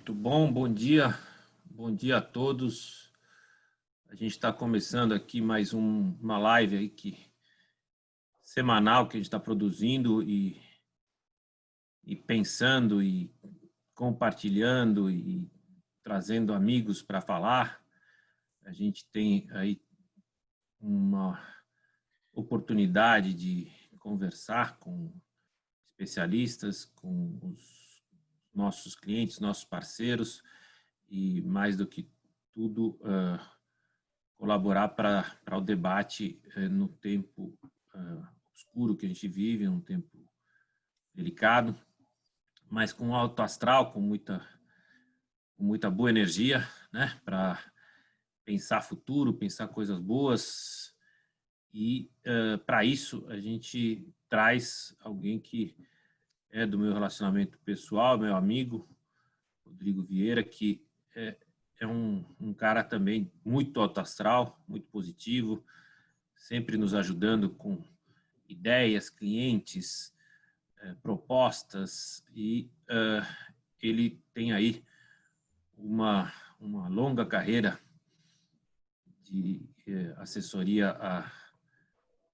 Muito bom dia a todos. A gente está começando aqui mais uma live aí semanal que a gente está produzindo e pensando e compartilhando e trazendo amigos para falar. A gente tem aí uma oportunidade de conversar com especialistas, com os nossos clientes, nossos parceiros e mais do que tudo colaborar para o debate no tempo obscuro que a gente vive, num tempo delicado, mas com alto astral, com muita boa energia, né, para pensar futuro, pensar coisas boas. E para isso a gente traz alguém que é do meu relacionamento pessoal, meu amigo, Rodrigo Vieira, que é um cara também muito alto astral, muito positivo, sempre nos ajudando com ideias, clientes, propostas, e ele tem aí uma longa carreira de assessoria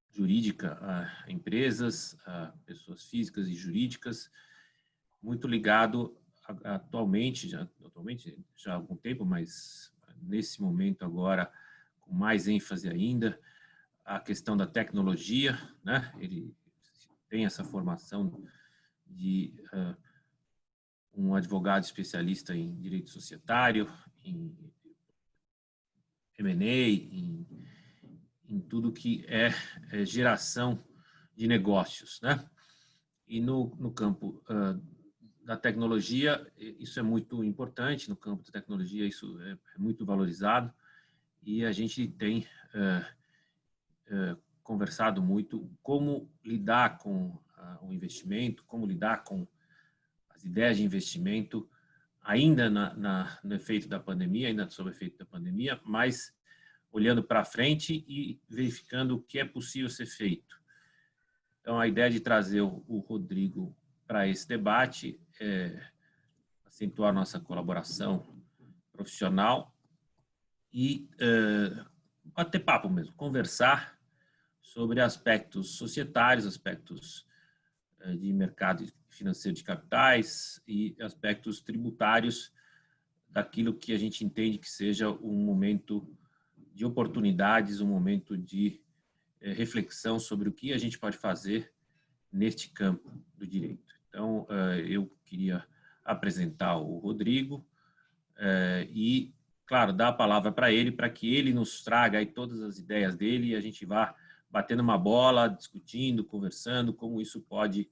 jurídica a empresas, a pessoas físicas e jurídicas, muito ligado atualmente já há algum tempo, mas nesse momento agora com mais ênfase ainda, a questão da tecnologia, né? Ele tem essa formação de um advogado especialista em direito societário, em M&A, em tudo que é geração de negócios, né? E no campo da tecnologia, isso é muito importante, no campo da tecnologia isso é muito valorizado, e a gente tem conversado muito como lidar com o investimento, como lidar com as ideias de investimento, ainda no efeito da pandemia, ainda sob o efeito da pandemia, mas olhando para frente e verificando o que é possível ser feito. Então, a ideia de trazer o Rodrigo para esse debate é acentuar nossa colaboração profissional e bater papo mesmo, conversar sobre aspectos societários, aspectos de mercado financeiro de capitais e aspectos tributários daquilo que a gente entende que seja um momento de oportunidades, um momento de reflexão sobre o que a gente pode fazer neste campo do direito. Então, eu queria apresentar o Rodrigo e, claro, dar a palavra para que ele nos traga aí todas as ideias dele e a gente vá batendo uma bola, discutindo, conversando, como isso pode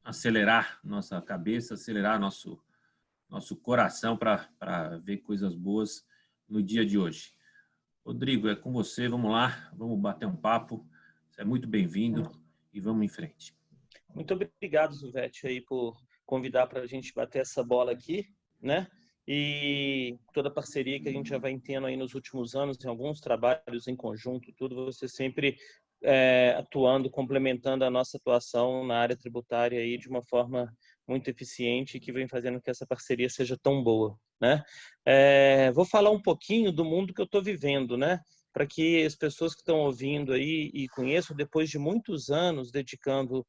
acelerar nossa cabeça, acelerar nosso coração para ver coisas boas no dia de hoje. Rodrigo, é com você, vamos lá, vamos bater um papo, você é muito bem-vindo e vamos em frente. Muito obrigado, Zuvete, aí por convidar para a gente bater essa bola aqui, né? E toda a parceria que a gente já vai tendo aí nos últimos anos, em alguns trabalhos em conjunto, tudo, você sempre atuando, complementando a nossa atuação na área tributária aí de uma forma muito eficiente que vem fazendo que essa parceria seja tão boa, né? Vou falar um pouquinho do mundo que eu estou vivendo, né? Para que as pessoas que estão ouvindo aí e conheçam, depois de muitos anos dedicando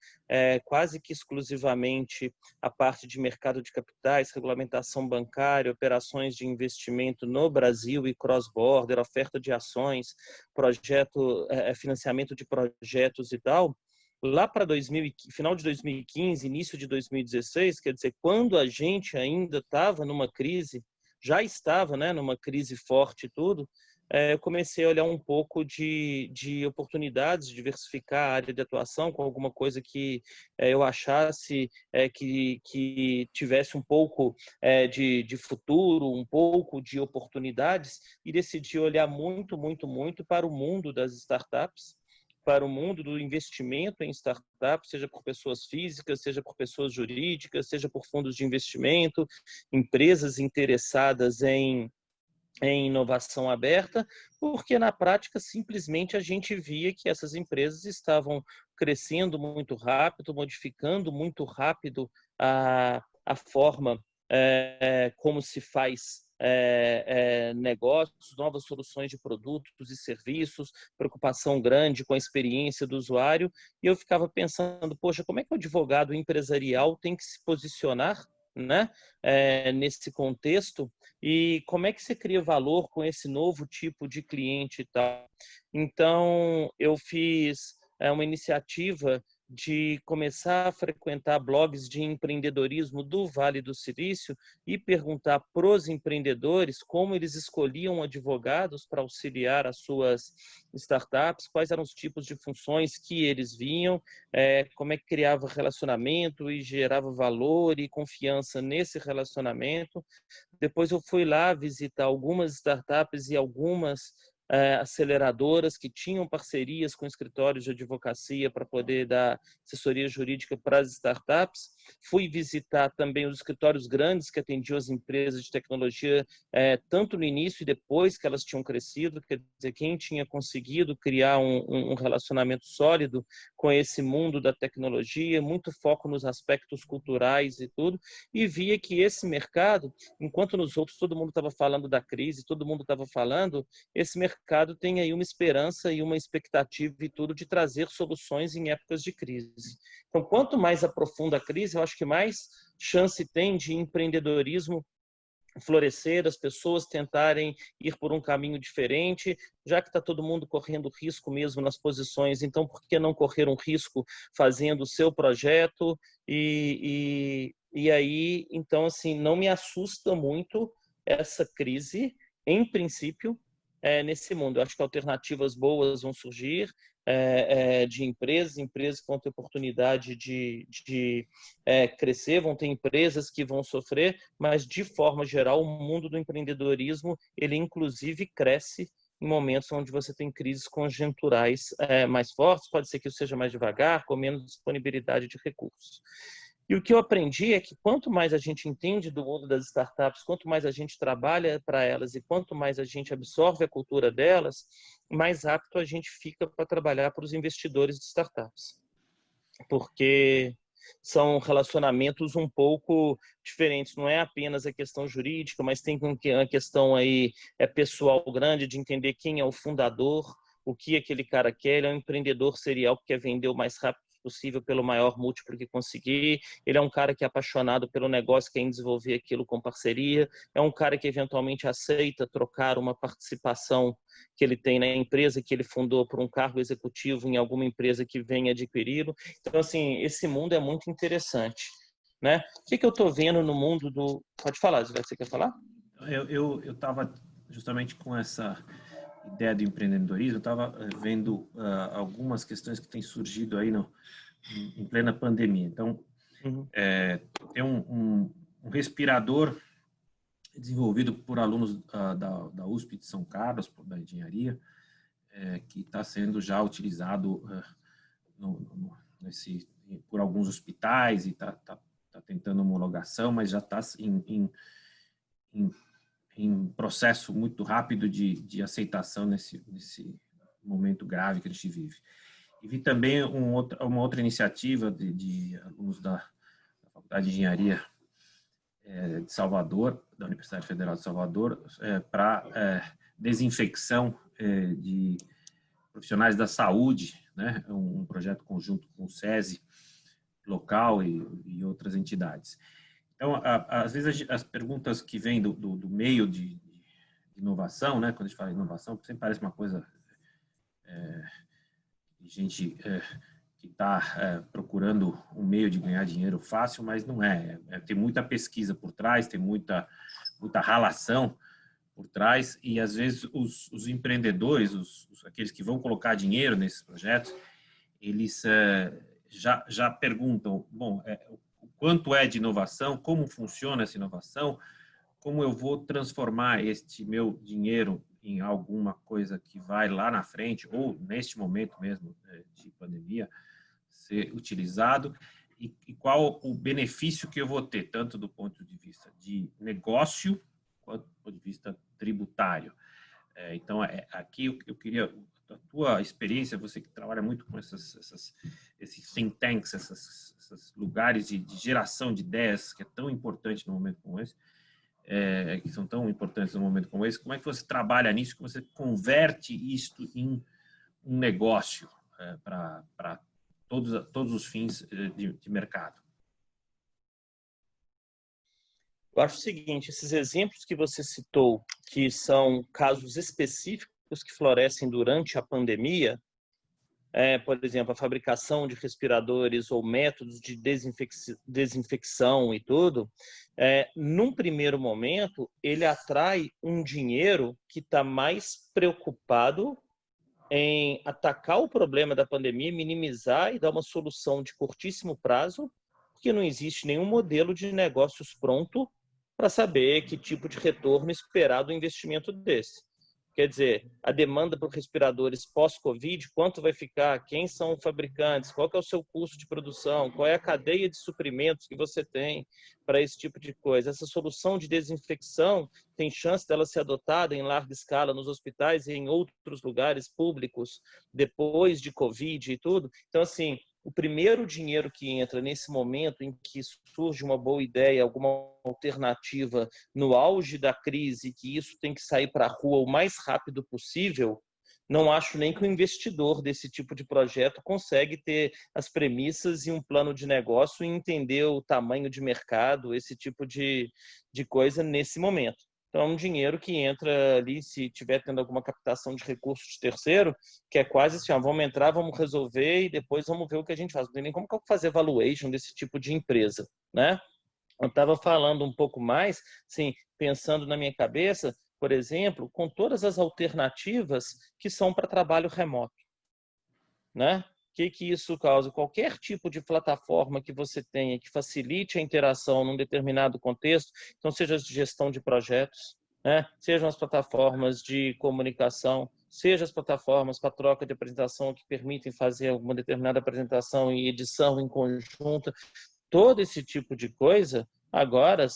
quase que exclusivamente a parte de mercado de capitais, regulamentação bancária, operações de investimento no Brasil e cross-border, oferta de ações, financiamento de projetos e tal. Lá para final de 2015, início de 2016, quer dizer, quando a gente ainda estava numa crise, já estava, né, numa crise forte e tudo, eu comecei a olhar um pouco de oportunidades, de diversificar a área de atuação com alguma coisa que eu achasse que tivesse um pouco de futuro, um pouco de oportunidades, e decidi olhar muito, muito, muito para o mundo das startups, para o mundo do investimento em startups, seja por pessoas físicas, seja por pessoas jurídicas, seja por fundos de investimento, empresas interessadas em inovação aberta, porque na prática simplesmente a gente via que essas empresas estavam crescendo muito rápido, modificando muito rápido a forma como se faz negócios, novas soluções de produtos e serviços, preocupação grande com a experiência do usuário. E eu ficava pensando, poxa, como é que o advogado empresarial tem que se posicionar, né, nesse contexto, e como é que você cria valor com esse novo tipo de cliente e tal. Então, eu fiz uma iniciativa de começar a frequentar blogs de empreendedorismo do Vale do Silício e perguntar para os empreendedores como eles escolhiam advogados para auxiliar as suas startups, quais eram os tipos de funções que eles viam, como é que criava relacionamento e gerava valor e confiança nesse relacionamento. Depois eu fui lá visitar algumas startups e algumas aceleradoras que tinham parcerias com escritórios de advocacia para poder dar assessoria jurídica para as startups. Fui visitar também os escritórios grandes que atendiam as empresas de tecnologia, tanto no início e depois que elas tinham crescido, quer dizer, quem tinha conseguido criar um relacionamento sólido com esse mundo da tecnologia, muito foco nos aspectos culturais e tudo, e via que esse mercado, enquanto nos outros todo mundo estava falando da crise, todo mundo estava falando, esse mercado tem aí uma esperança e uma expectativa e tudo de trazer soluções em épocas de crise. Então, quanto mais aprofunda a crise, eu acho que mais chance tem de empreendedorismo florescer, as pessoas tentarem ir por um caminho diferente, já que está todo mundo correndo risco mesmo nas posições, então por que não correr um risco fazendo o seu projeto? E aí, então, assim, não me assusta muito essa crise, em princípio, nesse mundo. Eu acho que alternativas boas vão surgir, de empresas que vão ter oportunidade de crescer, vão ter empresas que vão sofrer, mas, de forma geral, o mundo do empreendedorismo, ele inclusive cresce em momentos onde você tem crises conjunturais mais fortes, pode ser que isso seja mais devagar, com menos disponibilidade de recursos. E o que eu aprendi é que quanto mais a gente entende do mundo das startups, quanto mais a gente trabalha para elas e quanto mais a gente absorve a cultura delas, mais apto a gente fica para trabalhar para os investidores de startups. Porque são relacionamentos um pouco diferentes, não é apenas a questão jurídica, mas tem a questão aí pessoal grande de entender quem é o fundador, o que aquele cara quer. Ele é um empreendedor serial que quer vender o mais rápido possível pelo maior múltiplo que conseguir. Ele é um cara que é apaixonado pelo negócio, quer desenvolver aquilo com parceria. É um cara que eventualmente aceita trocar uma participação que ele tem na empresa que ele fundou por um cargo executivo em alguma empresa que venha adquiri-lo. Então, assim, esse mundo é muito interessante, né? O que eu estou vendo no mundo do... Pode falar, Zé, você quer falar? Eu estava justamente com essa ideia do empreendedorismo, eu estava vendo algumas questões que têm surgido aí em plena pandemia. Então, tem um respirador desenvolvido por alunos da USP de São Carlos, da engenharia, que está sendo já utilizado por alguns hospitais e está tentando homologação, mas já está em processo muito rápido de aceitação nesse momento grave que a gente vive. E vi também uma outra iniciativa de alunos da Faculdade de Engenharia de Salvador, da Universidade Federal de Salvador, para desinfecção de profissionais da saúde, né? Um projeto conjunto com o SESI local e outras entidades. Então, às vezes, as perguntas que vêm do meio de inovação, né? Quando a gente fala de inovação, sempre parece uma coisa de gente que está procurando um meio de ganhar dinheiro fácil, mas não é. Tem muita pesquisa por trás, tem muita ralação por trás, e às vezes os empreendedores, aqueles que vão colocar dinheiro nesses projetos, eles já perguntam, bom, o quanto é de inovação, como funciona essa inovação, como eu vou transformar este meu dinheiro em alguma coisa que vai lá na frente, ou neste momento mesmo de pandemia, ser utilizado, e qual o benefício que eu vou ter, tanto do ponto de vista de negócio, quanto do ponto de vista tributário. Então, aqui eu queria da tua experiência, você que trabalha muito com esses think tanks, esses lugares de geração de ideias, que é tão importante num momento como esse, que são tão importantes num momento como esse, como é que você trabalha nisso, como você converte isto em um negócio para todos os fins de mercado? Eu acho o seguinte, esses exemplos que você citou, que são casos específicos que florescem durante a pandemia, por exemplo, a fabricação de respiradores ou métodos de desinfecção e tudo, num primeiro momento, ele atrai um dinheiro que está mais preocupado em atacar o problema da pandemia, minimizar e dar uma solução de curtíssimo prazo, porque não existe nenhum modelo de negócios pronto para saber que tipo de retorno esperar do investimento desse. Quer dizer, a demanda por respiradores pós-Covid, quanto vai ficar, quem são os fabricantes, qual que é o seu custo de produção, qual é a cadeia de suprimentos que você tem para esse tipo de coisa. Essa solução de desinfecção tem chance dela ser adotada em larga escala nos hospitais e em outros lugares públicos depois de Covid e tudo. Então, assim, o primeiro dinheiro que entra nesse momento em que surge uma boa ideia, alguma alternativa no auge da crise, que isso tem que sair para a rua o mais rápido possível, não acho nem que o investidor desse tipo de projeto consegue ter as premissas e um plano de negócio e entender o tamanho de mercado, esse tipo de coisa nesse momento. Então, é um dinheiro que entra ali, se tiver tendo alguma captação de recursos de terceiro, que é quase assim, vamos entrar, vamos resolver e depois vamos ver o que a gente faz. Não tem nem como que eu fazer valuation desse tipo de empresa, né? Eu estava falando um pouco mais, assim, pensando na minha cabeça, por exemplo, com todas as alternativas que são para trabalho remoto, né? O que isso causa? Qualquer tipo de plataforma que você tenha que facilite a interação num determinado contexto, então seja de gestão de projetos, né? Sejam as plataformas de comunicação, seja as plataformas para troca de apresentação que permitem fazer alguma determinada apresentação e edição em conjunto, todo esse tipo de coisa agora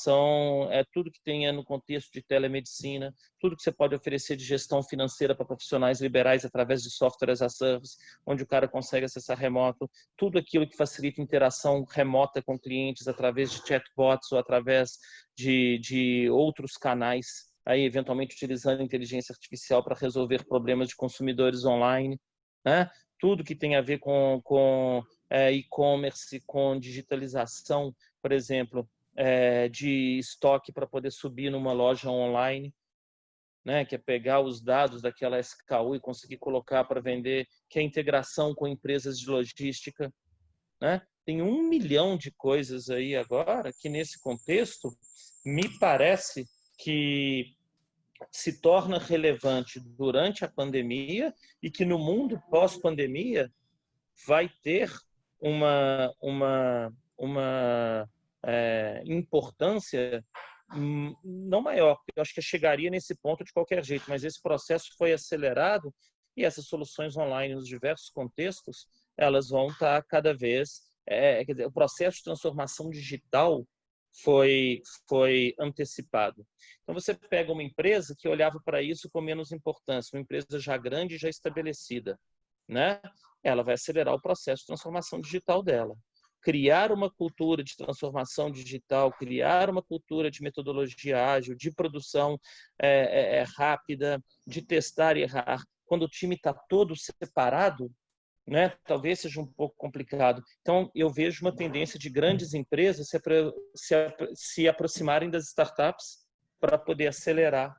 tudo que tem no contexto de telemedicina, tudo que você pode oferecer de gestão financeira para profissionais liberais através de software as a service, onde o cara consegue acessar remoto, tudo aquilo que facilita interação remota com clientes através de chatbots ou através de outros canais, aí eventualmente utilizando inteligência artificial para resolver problemas de consumidores online, né? Tudo que tem a ver com e-commerce, com digitalização, por exemplo, de estoque para poder subir numa loja online, né, que é pegar os dados daquela SKU e conseguir colocar para vender, que é a integração com empresas de logística, né? Tem 1 milhão de coisas aí agora que, nesse contexto, me parece que se torna relevante durante a pandemia e que no mundo pós-pandemia vai ter uma importância não maior, porque eu acho que chegaria nesse ponto de qualquer jeito, mas esse processo foi acelerado e essas soluções online nos diversos contextos, elas vão estar cada vez... quer dizer, o processo de transformação digital foi antecipado. Então, você pega uma empresa que olhava para isso com menos importância, uma empresa já grande e já estabelecida, né? Ela vai acelerar o processo de transformação digital dela. Criar uma cultura de transformação digital, criar uma cultura de metodologia ágil, de produção rápida, de testar e errar. Quando o time está todo separado, né, talvez seja um pouco complicado. Então, eu vejo uma tendência de grandes empresas se aproximarem das startups para poder acelerar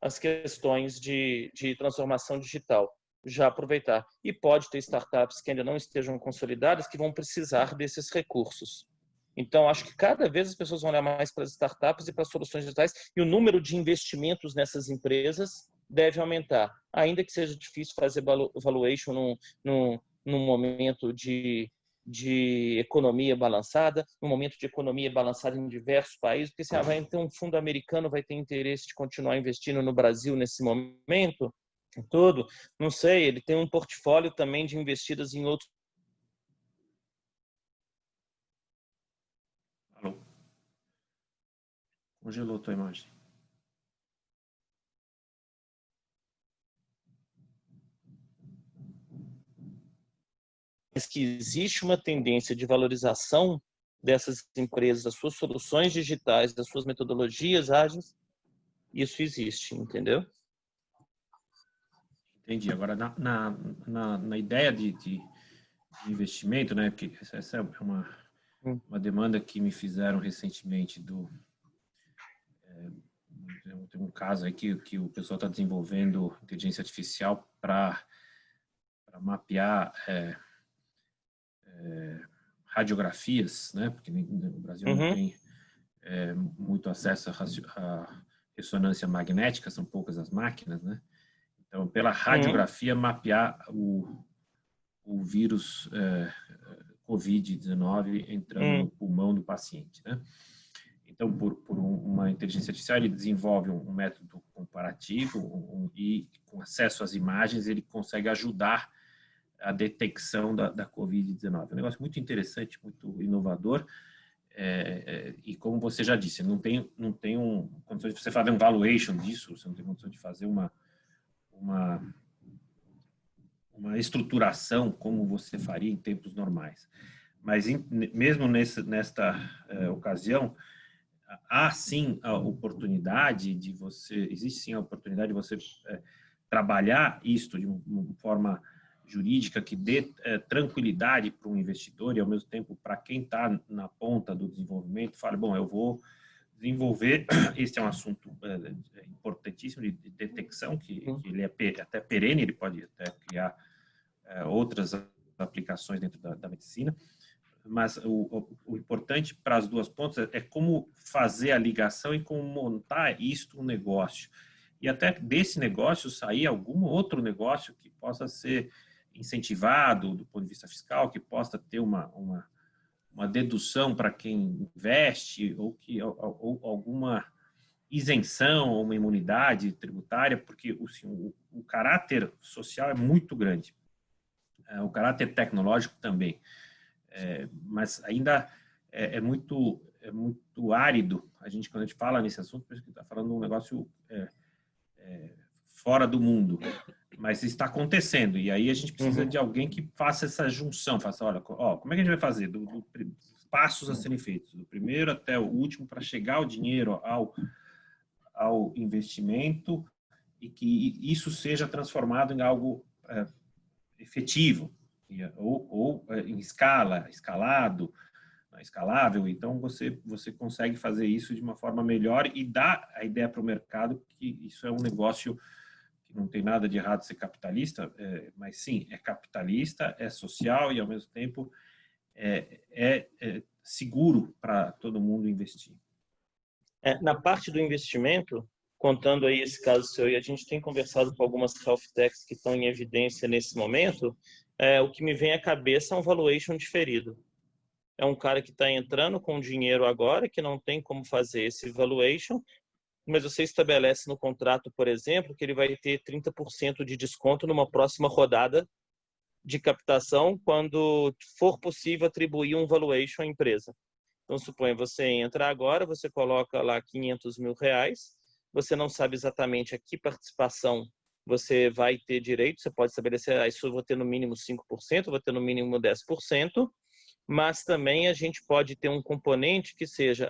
as questões de transformação digital, já aproveitar. E pode ter startups que ainda não estejam consolidadas que vão precisar desses recursos. Então, acho que cada vez as pessoas vão olhar mais para as startups e para as soluções digitais e o número de investimentos nessas empresas deve aumentar, ainda que seja difícil fazer valuation num momento de economia balançada, no momento de economia balançada em diversos países, porque se vai ter um fundo americano vai ter interesse de continuar investindo no Brasil nesse momento todo, não sei, ele tem um portfólio também de investidas em outros. Alô? Congelou tua imagem. que existe uma tendência de valorização dessas empresas, das suas soluções digitais, das suas metodologias ágeis, isso existe, entendeu? Entendi. Agora, na ideia de investimento, né? Porque essa é uma demanda que me fizeram recentemente tem um caso aí que o pessoal está desenvolvendo inteligência artificial para mapear radiografias, né? Porque no Brasil não tem muito acesso à ressonância magnética, são poucas as máquinas, né? Então, pela radiografia, mapear o vírus Covid-19 entrando no pulmão do paciente, né? Então, por uma inteligência artificial, ele desenvolve um método comparativo e, com acesso às imagens, ele consegue ajudar a detecção da Covid-19. É um negócio muito interessante, muito inovador. E como você já disse, não tem condições de você fazer um valuation disso, você não tem condição de fazer uma estruturação como você faria em tempos normais. Mas mesmo nesta ocasião, há sim a oportunidade de você, existe sim a oportunidade de você trabalhar isto de uma forma jurídica que dê tranquilidade para um investidor e, ao mesmo tempo, para quem está na ponta do desenvolvimento, fale, bom, eu vou desenvolver, esse é um assunto importantíssimo de detecção, que ele é até perene, ele pode até criar outras aplicações dentro da medicina, mas o importante para as duas pontas é como fazer a ligação e como montar isto um negócio. E até desse negócio sair algum outro negócio que possa ser incentivado do ponto de vista fiscal, que possa ter uma dedução para quem investe ou alguma isenção ou uma imunidade tributária, porque o caráter social é muito grande. O caráter tecnológico também. Mas ainda é muito árido. Quando a gente fala nesse assunto, parece que está falando de um negócio fora do mundo. Mas está acontecendo. E aí a gente precisa de alguém que faça essa junção. Faça, olha, como é que a gente vai fazer? Passos a serem feitos, do primeiro até o último, para chegar o dinheiro ao investimento e que isso seja transformado em algo efetivo, ou em escalável. Então, você consegue fazer isso de uma forma melhor e dar a ideia para o mercado que isso é um negócio que não tem nada de errado ser capitalista, mas sim, é capitalista, é social e, ao mesmo tempo, é seguro para todo mundo investir. Na parte do investimento, contando aí esse caso seu, e a gente tem conversado com algumas health techs que estão em evidência nesse momento, o que me vem à cabeça é um valuation diferido. É um cara que está entrando com dinheiro agora, que não tem como fazer esse valuation, mas você estabelece no contrato, por exemplo, que ele vai ter 30% de desconto numa próxima rodada de captação, quando for possível atribuir um valuation à empresa. Então, suponha, você entra agora, você coloca lá R$500 mil, você não sabe exatamente a que participação você vai ter direito, você pode estabelecer, isso eu vou ter no mínimo 5%, vou ter no mínimo 10%, mas também a gente pode ter um componente que seja,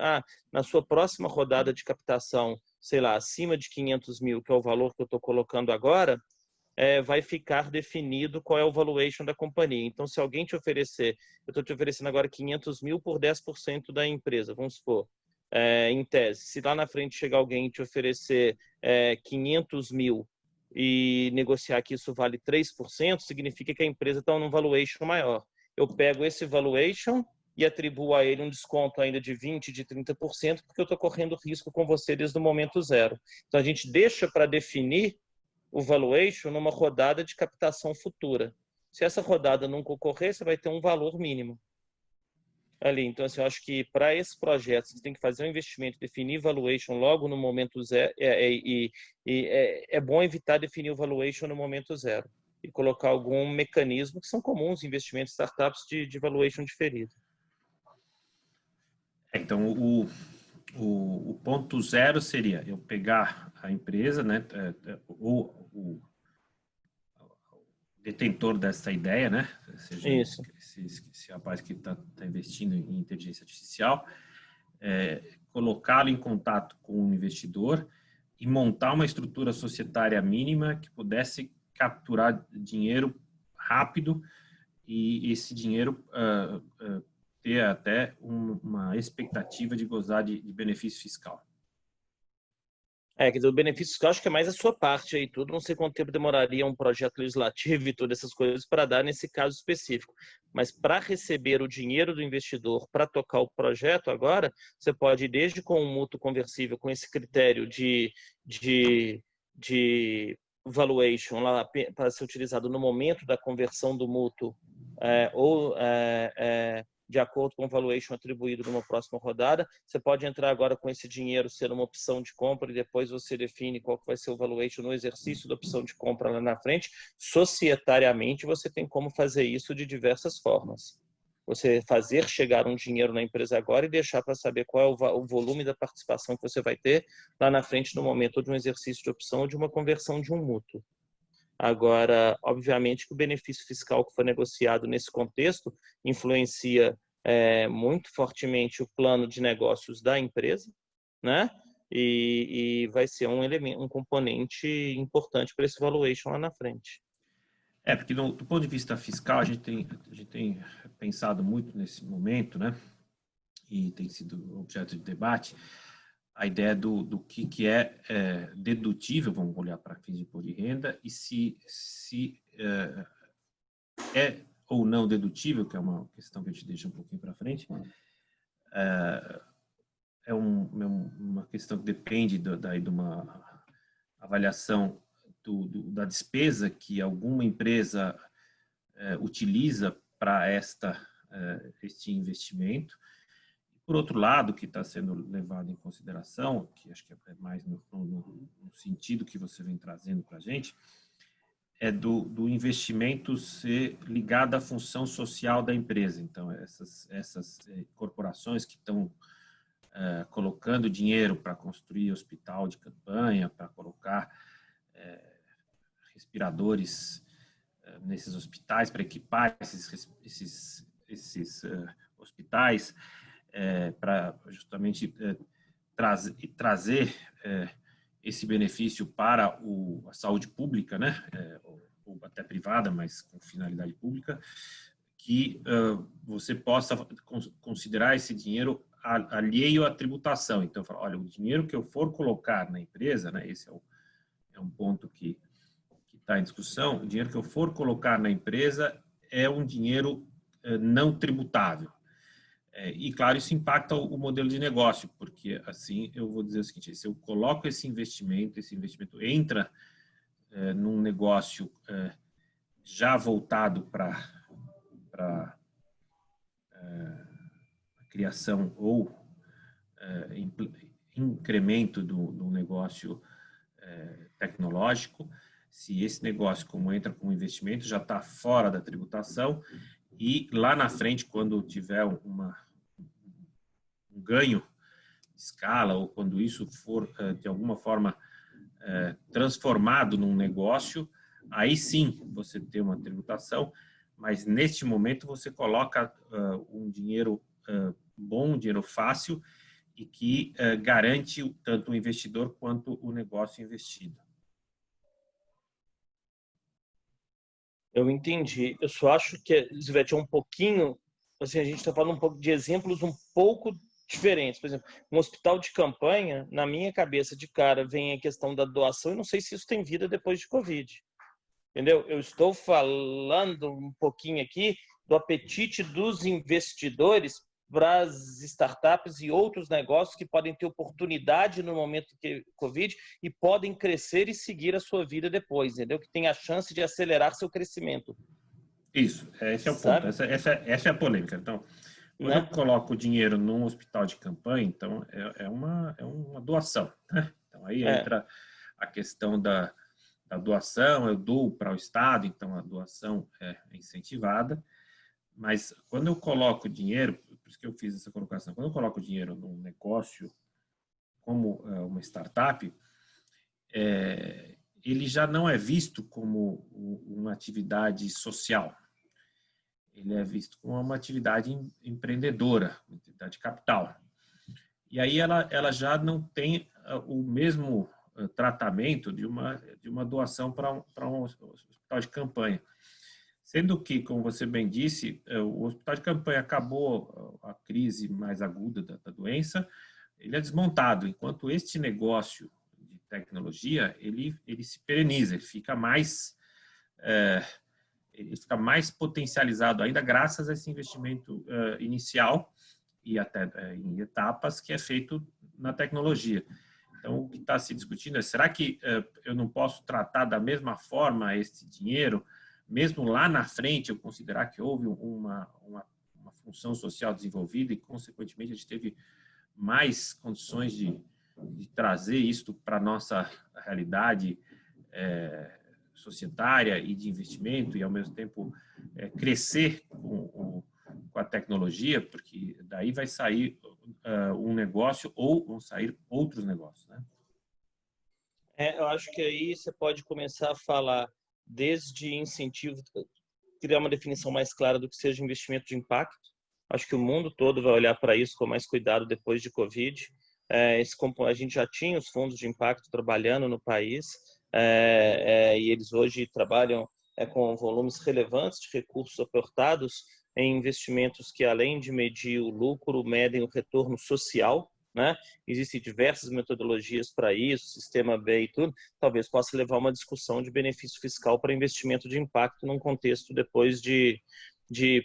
na sua próxima rodada de captação, sei lá, acima de 500 mil, que é o valor que eu estou colocando agora, vai ficar definido qual é o valuation da companhia. Então, se alguém te oferecer, eu estou te oferecendo agora 500 mil por 10% da empresa, vamos supor, em tese, se lá na frente chegar alguém e te oferecer 500 mil e negociar que isso vale 3%, significa que a empresa está num valuation maior. Eu pego esse valuation e atribuo a ele um desconto ainda de 20%, de 30%, porque eu estou correndo risco com você desde o momento zero. Então, a gente deixa para definir o valuation numa rodada de captação futura. Se essa rodada nunca ocorrer, você vai ter um valor mínimo ali. Então, assim, eu acho que para esses projetos, você tem que fazer um investimento, definir valuation logo no momento zero, é bom evitar definir o valuation no momento zero e colocar algum mecanismo que são comuns em investimentos startups de valuation diferido. Então, o ponto zero seria eu pegar a empresa, né, ou detentor dessa ideia, né? Seja Isso. esse rapaz que está investindo em inteligência artificial, colocá-lo em contato com um investidor e montar uma estrutura societária mínima que pudesse capturar dinheiro rápido e esse dinheiro ter até uma expectativa de gozar de benefício fiscal. Quer dizer, o benefício fiscal acho que é mais a sua parte aí tudo. Não sei quanto tempo demoraria um projeto legislativo e todas essas coisas para dar nesse caso específico. Mas para receber o dinheiro do investidor para tocar o projeto agora, você pode ir desde com um mútuo conversível com esse critério de valuation lá para ser utilizado no momento da conversão do mútuo de acordo com o valuation atribuído numa próxima rodada. Você pode entrar agora com esse dinheiro ser uma opção de compra e depois você define qual que vai ser o valuation no exercício da opção de compra lá na frente. Societariamente, você tem como fazer isso de diversas formas. Você fazer chegar um dinheiro na empresa agora e deixar para saber qual é o volume da participação que você vai ter lá na frente no momento de um exercício de opção ou de uma conversão de um mútuo. Agora, obviamente que o benefício fiscal que foi negociado nesse contexto influencia muito fortemente o plano de negócios da empresa, né? E vai ser um componente importante para esse valuation lá na frente. Porque do ponto de vista fiscal, a gente tem pensado muito nesse momento, né? E tem sido objeto de debate, a ideia do que é dedutível, vamos olhar para fins de imposto de renda, e se é ou não dedutível, que é uma questão que a gente deixa um pouquinho para frente, uma questão que depende de uma avaliação da despesa que alguma empresa utiliza para este investimento. Por outro lado, que está sendo levado em consideração, que acho que é mais no sentido que você vem trazendo para a gente, é do investimento ser ligado à função social da empresa. Então, essas corporações que estão colocando dinheiro para construir hospital de campanha, para colocar respiradores nesses hospitais, para equipar esses hospitais, para justamente trazer esse benefício para a saúde pública, né? Ou até privada, mas com finalidade pública, que você possa considerar esse dinheiro alheio à tributação. Então, olha, o dinheiro que eu for colocar na empresa, né? Esse é um ponto que está em discussão. O dinheiro que eu for colocar na empresa é um dinheiro não tributável. E, claro, isso impacta o modelo de negócio, porque, assim, eu vou dizer o seguinte, se eu coloco esse investimento entra num negócio já voltado para a criação ou incremento do negócio tecnológico, se esse negócio, como entra como investimento, já está fora da tributação e lá na frente, quando tiver um ganho de escala ou quando isso for, de alguma forma, transformado num negócio, aí sim você tem uma tributação, mas neste momento você coloca um dinheiro bom, um dinheiro fácil e que garante tanto o investidor quanto o negócio investido. Eu entendi. Eu só acho que, Zivete, é um pouquinho, assim, a gente está falando um pouco de exemplos um pouco diferentes. Por exemplo, um hospital de campanha, na minha cabeça de cara, vem a questão da doação, e não sei se isso tem vida depois de Covid. Entendeu? Eu estou falando um pouquinho aqui do apetite dos investidores para as startups e outros negócios que podem ter oportunidade no momento que Covid e podem crescer e seguir a sua vida depois, entendeu? Que tem a chance de acelerar seu crescimento. Isso, esse é o ponto. Essa é a polêmica. Então, quando eu coloco o dinheiro num hospital de campanha, então é uma doação, né? Então aí entra a questão da doação, eu dou para o Estado, então a doação é incentivada, mas quando eu coloco dinheiro, por isso que eu fiz essa colocação, quando eu coloco dinheiro num negócio como uma startup, ele já não é visto como uma atividade social. Ele é visto como uma atividade empreendedora, uma atividade capital. E aí ela já não tem o mesmo tratamento de uma doação para um hospital de campanha. Sendo que, como você bem disse, o hospital de campanha acabou a crise mais aguda da doença, ele é desmontado, enquanto este negócio de tecnologia, ele se pereniza, ele fica mais potencializado ainda graças a esse investimento inicial e até em etapas que é feito na tecnologia. Então, o que está se discutindo é, será que eu não posso tratar da mesma forma esse dinheiro, mesmo lá na frente eu considerar que houve uma função social desenvolvida e, consequentemente, a gente teve mais condições de trazer isso para a nossa realidade societária e de investimento e, ao mesmo tempo, crescer com a tecnologia, porque daí vai sair um negócio ou vão sair outros negócios, né? Eu acho que aí você pode começar a falar desde incentivo, criar uma definição mais clara do que seja investimento de impacto. Acho que o mundo todo vai olhar para isso com mais cuidado depois de Covid. A gente já tinha os fundos de impacto trabalhando no país, e eles hoje trabalham com volumes relevantes de recursos aportados em investimentos que, além de medir o lucro, medem o retorno social, né? Existem diversas metodologias para isso, sistema B e tudo. Talvez possa levar uma discussão de benefício fiscal para investimento de impacto num contexto depois de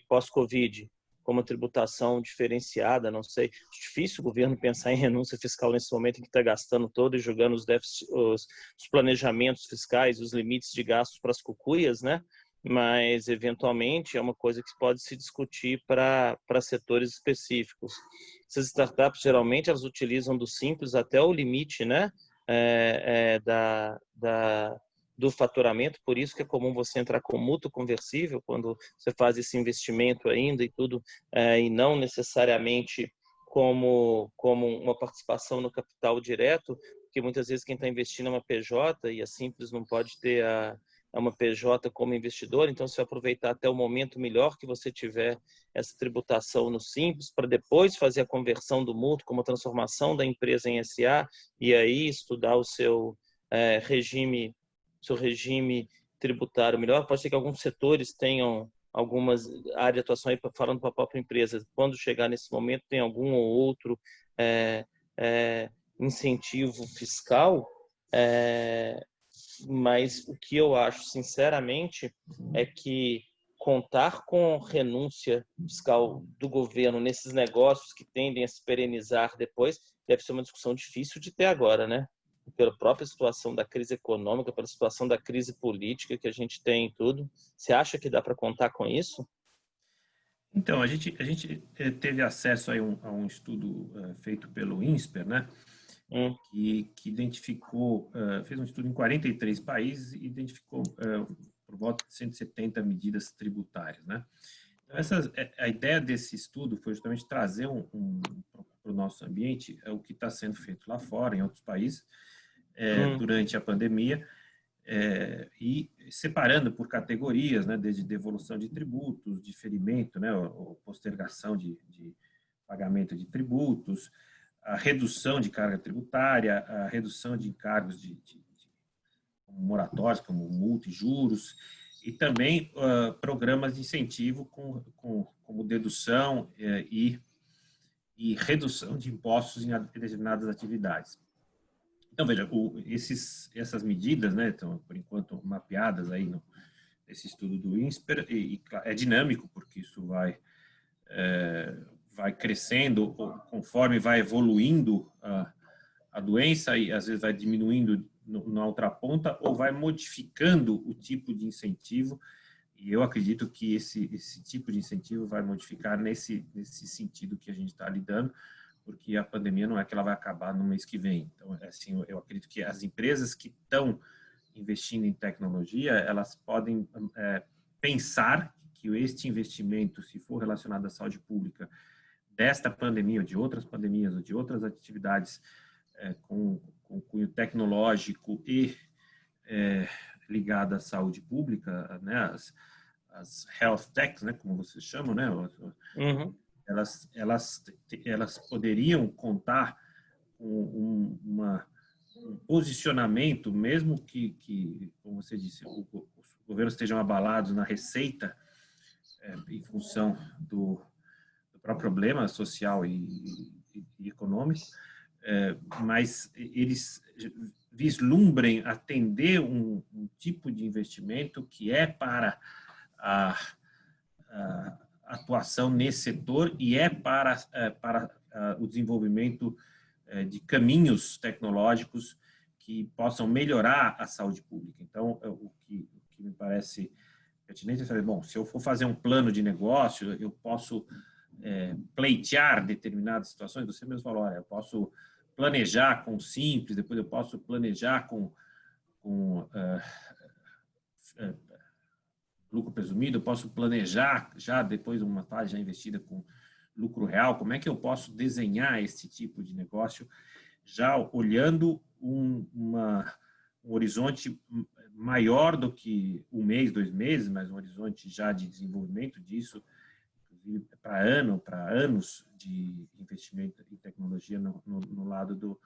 pós-Covid, como a tributação diferenciada, não sei. Difícil o governo pensar em renúncia fiscal nesse momento em que está gastando todo e jogando os planejamentos fiscais, os limites de gastos para as cucuias, né? Mas, eventualmente, é uma coisa que pode se discutir para setores específicos. Essas startups, geralmente, elas utilizam do simples até o limite, né? Do faturamento, por isso que é comum você entrar com mútuo conversível quando você faz esse investimento ainda e tudo, e não necessariamente como uma participação no capital direto, porque muitas vezes quem está investindo é uma PJ e a Simples não pode ter uma PJ como investidor, então você vai aproveitar até o momento melhor que você tiver essa tributação no Simples, para depois fazer a conversão do mútuo como transformação da empresa em SA, e aí estudar o seu regime tributário melhor. Pode ser que alguns setores tenham algumas áreas de atuação, aí falando para a própria empresa, quando chegar nesse momento tem algum ou outro incentivo fiscal, mas o que eu acho, sinceramente, é que contar com renúncia fiscal do governo nesses negócios que tendem a se perenizar depois deve ser uma discussão difícil de ter agora, né? Pela própria situação da crise econômica, pela situação da crise política que a gente tem e tudo. Você acha que dá para contar com isso? Então, a gente teve acesso a um estudo feito pelo INSPER, né? Que identificou, fez um estudo em 43 países e identificou por volta de 170 medidas tributárias, né? Então, a ideia desse estudo foi justamente trazer para o nosso ambiente o que está sendo feito lá fora, em outros países, durante a pandemia, e separando por categorias, né, desde devolução de tributos, diferimento, né, ou postergação de pagamento de tributos, a redução de carga tributária, a redução de encargos como moratórios, como multa e juros, e também programas de incentivo como dedução e redução de impostos em determinadas atividades. Então, veja, essas medidas, né, estão, por enquanto, mapeadas aí nesse estudo do INSPER, e é dinâmico, porque isso vai crescendo conforme vai evoluindo a doença e, às vezes, vai diminuindo na outra ponta ou vai modificando o tipo de incentivo. E eu acredito que esse tipo de incentivo vai modificar nesse sentido que a gente está lidando, porque a pandemia não é que ela vai acabar no mês que vem. Então, assim, eu acredito que as empresas que estão investindo em tecnologia, elas podem pensar que este investimento, se for relacionado à saúde pública, desta pandemia, ou de outras pandemias, ou de outras atividades com cunho tecnológico e ligada à saúde pública, né, as health techs, né, como vocês chamam, né, Uhum. elas poderiam contar com um posicionamento, mesmo que, como você disse, os governos estejam abalados na receita em função do próprio problema social e econômico, mas eles vislumbrem atender um tipo de investimento que é para a atuação nesse setor e é para o desenvolvimento de caminhos tecnológicos que possam melhorar a saúde pública. Então, o que me parece pertinente é saber, bom, se eu for fazer um plano de negócio, eu posso pleitear determinadas situações, você mesmo falou, olha, eu posso planejar com simples, depois eu posso planejar com lucro presumido, eu posso planejar já depois de uma fase já investida com lucro real, como é que eu posso desenhar esse tipo de negócio já olhando um horizonte maior do que um mês, 2 meses, mas um horizonte já de desenvolvimento disso, para anos de investimento em tecnologia no lado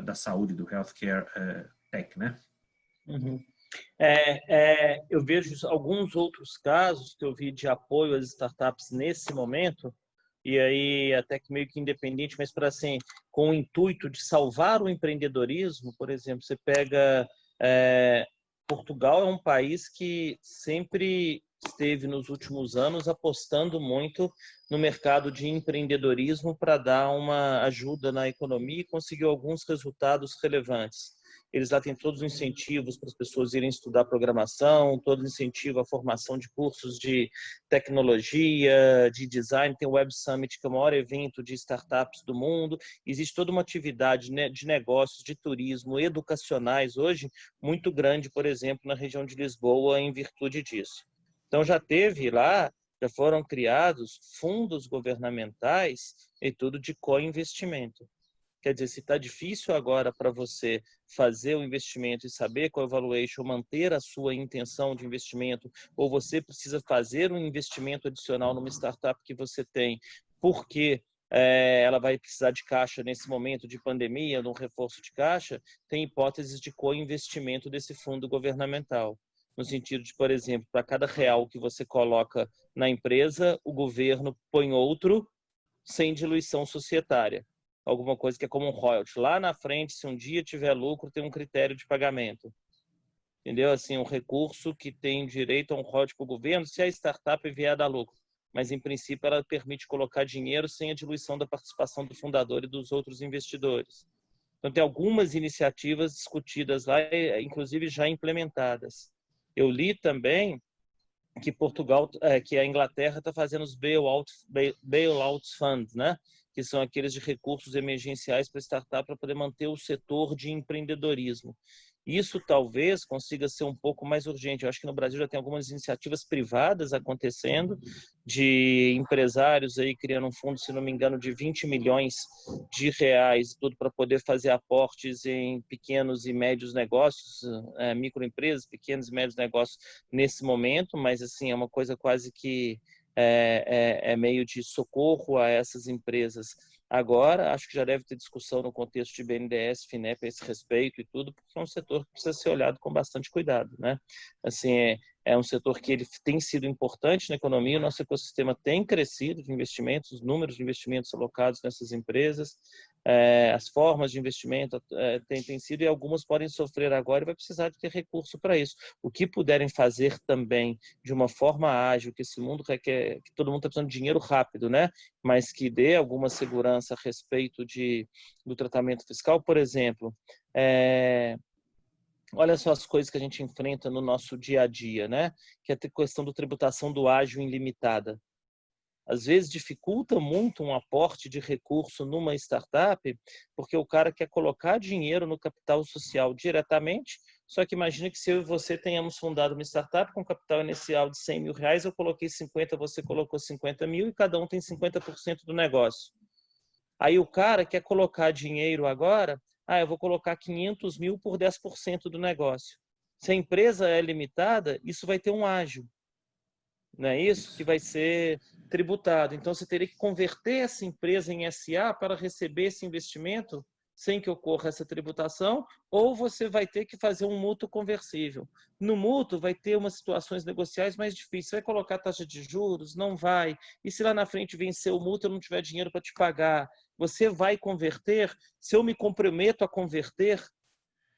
da saúde, do healthcare tech, né? Uhum. Eu vejo alguns outros casos que eu vi de apoio às startups nesse momento, e aí até que meio que independente, mas para assim, com o intuito de salvar o empreendedorismo, por exemplo, você pega Portugal é um país que sempre esteve nos últimos anos apostando muito no mercado de empreendedorismo para dar uma ajuda na economia e conseguiu alguns resultados relevantes. Eles lá têm todos os incentivos para as pessoas irem estudar programação, todo o incentivo à formação de cursos de tecnologia, de design. Tem o Web Summit, que é o maior evento de startups do mundo. Existe toda uma atividade de negócios, de turismo, educacionais hoje, muito grande, por exemplo, na região de Lisboa, em virtude disso. Então, já foram criados fundos governamentais e tudo de co-investimento. Quer dizer, se está difícil agora para você fazer o investimento e saber qual é o valuation, manter a sua intenção de investimento, ou você precisa fazer um investimento adicional numa startup que você tem, porque ela vai precisar de caixa nesse momento de pandemia, de um reforço de caixa, tem hipóteses de co-investimento desse fundo governamental. No sentido de, por exemplo, para cada real que você coloca na empresa, o governo põe outro sem diluição societária. Alguma coisa que é como um royalty. Lá na frente, se um dia tiver lucro, tem um critério de pagamento. Entendeu? Assim, um recurso que tem direito a um royalty para o governo se a startup vier a dar lucro. Mas, em princípio, ela permite colocar dinheiro sem a diluição da participação do fundador e dos outros investidores. Então, tem algumas iniciativas discutidas lá, inclusive já implementadas. Eu li também que Portugal, que a Inglaterra está fazendo os bailout funds, né? Que são aqueles de recursos emergenciais para startup para poder manter o setor de empreendedorismo. Isso talvez consiga ser um pouco mais urgente. Eu acho que no Brasil já tem algumas iniciativas privadas acontecendo, de empresários aí criando um fundo, se não me engano, de 20 milhões de reais, tudo para poder fazer aportes em pequenos e médios negócios, microempresas, pequenos e médios negócios nesse momento, mas assim, é uma coisa quase que meio de socorro a essas empresas. Agora, acho que já deve ter discussão no contexto de BNDES, FINEP a esse respeito e tudo, porque é um setor que precisa ser olhado com bastante cuidado, né? Assim, é um setor que ele tem sido importante na economia, o nosso ecossistema tem crescido de investimentos, os números de investimentos alocados nessas empresas, as formas de investimento têm sido, e algumas podem sofrer agora e vai precisar de ter recurso para isso. O que puderem fazer também de uma forma ágil, que esse mundo requer, que todo mundo está precisando de dinheiro rápido, né? Mas que dê alguma segurança a respeito do tratamento fiscal, por exemplo, olha só as coisas que a gente enfrenta no nosso dia a dia, né? Que é a questão da tributação do ágio ilimitada. Às vezes dificulta muito um aporte de recurso numa startup, porque o cara quer colocar dinheiro no capital social diretamente, só que imagina que se eu e você tenhamos fundado uma startup com capital inicial de 100 mil reais, eu coloquei 50, você colocou 50 mil e cada um tem 50% do negócio. Aí o cara quer colocar dinheiro agora, eu vou colocar 500 mil por 10% do negócio. Se a empresa é limitada, isso vai ter um ágio, não é isso? Que vai ser tributado. Então, você teria que converter essa empresa em SA para receber esse investimento sem que ocorra essa tributação, ou você vai ter que fazer um mútuo conversível. No mútuo, vai ter umas situações negociais mais difíceis. Vai colocar taxa de juros? Não vai. E se lá na frente vencer o mútuo, eu não tiver dinheiro para te pagar? Você vai converter? Se eu me comprometo a converter,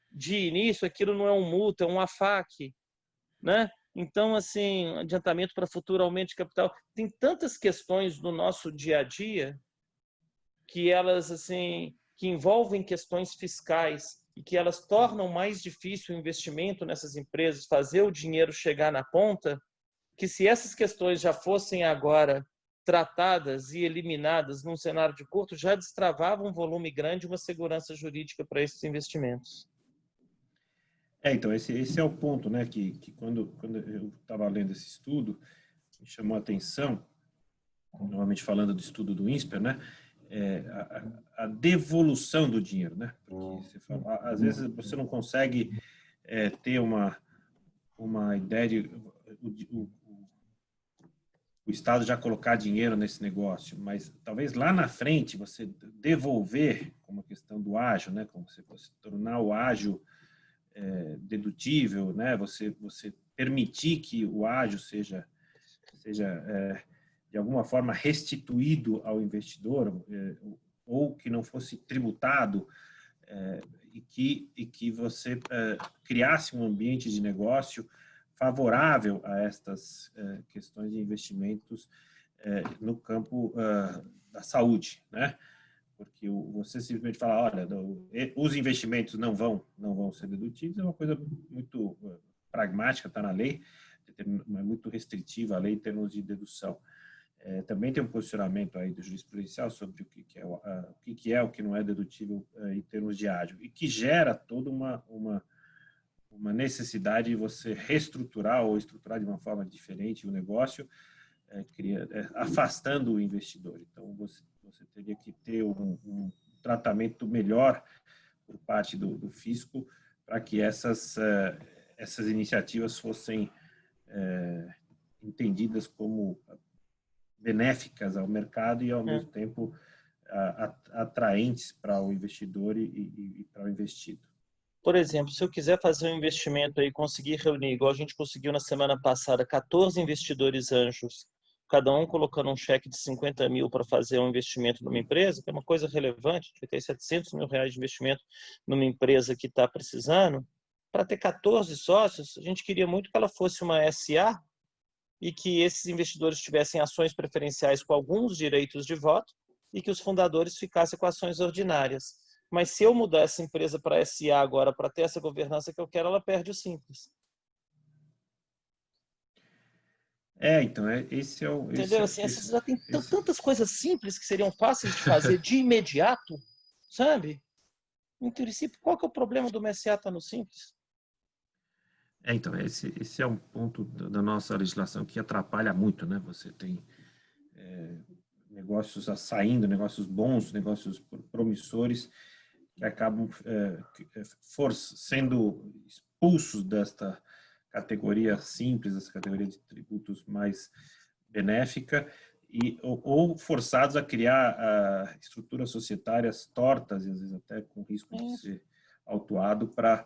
de início, aquilo não é um mútuo, é um AFAC, né? Então, assim, adiantamento para futuro aumento de capital. Tem tantas questões no nosso dia a dia que elas, assim, que envolvem questões fiscais e que elas tornam mais difícil o investimento nessas empresas, fazer o dinheiro chegar na ponta, que se essas questões já fossem agora tratadas e eliminadas num cenário de curto, já destravava um volume grande, uma segurança jurídica para esses investimentos. Então, esse é o ponto, né, que quando eu estava lendo esse estudo, me chamou a atenção, novamente falando do estudo do INSPER, né, a devolução do dinheiro, né, porque você fala, às vezes você não consegue ter uma ideia de o Estado já colocar dinheiro nesse negócio, mas talvez lá na frente você devolver, como a questão do ágio, né, como você tornar o ágio dedutível, né? Você permitir que o ágio seja de alguma forma restituído ao investidor ou que não fosse tributado e que você criasse um ambiente de negócio favorável a estas questões de investimentos no campo da saúde, né? Porque você simplesmente fala, olha, os investimentos não vão ser dedutíveis, é uma coisa muito pragmática, está na lei, é muito restritiva a lei em termos de dedução. Também tem um posicionamento aí do jurisprudencial sobre o que é o que não é dedutível em termos de ágio, e que gera toda uma necessidade de você reestruturar ou estruturar de uma forma diferente o negócio, afastando o investidor. Então, você teria que ter um tratamento melhor por parte do fisco para que essas iniciativas fossem entendidas como benéficas ao mercado e, ao mesmo tempo, atraentes para o investidor e para o investido. Por exemplo, se eu quiser fazer um investimento e conseguir reunir, igual a gente conseguiu na semana passada, 14 investidores anjos, cada um colocando um cheque de 50 mil para fazer um investimento numa empresa, que é uma coisa relevante, vai ter 700 mil reais de investimento numa empresa que está precisando. Para ter 14 sócios, a gente queria muito que ela fosse uma SA e que esses investidores tivessem ações preferenciais com alguns direitos de voto e que os fundadores ficassem com ações ordinárias. Mas se eu mudar essa empresa para SA agora, para ter essa governança que eu quero, ela perde o simples. Então, esse é o... Entendeu? Assim, você já tem tantas coisas simples que seriam fáceis de fazer de imediato, sabe? Em princípio, qual que é o problema do SA estar no simples? Então, esse é um ponto da nossa legislação que atrapalha muito, né? Você tem negócios saindo, negócios bons, negócios promissores, que acabam sendo expulsos desta categoria simples, essa categoria de tributos mais benéfica, ou forçados a criar estruturas societárias tortas, e às vezes até com risco de ser autuado para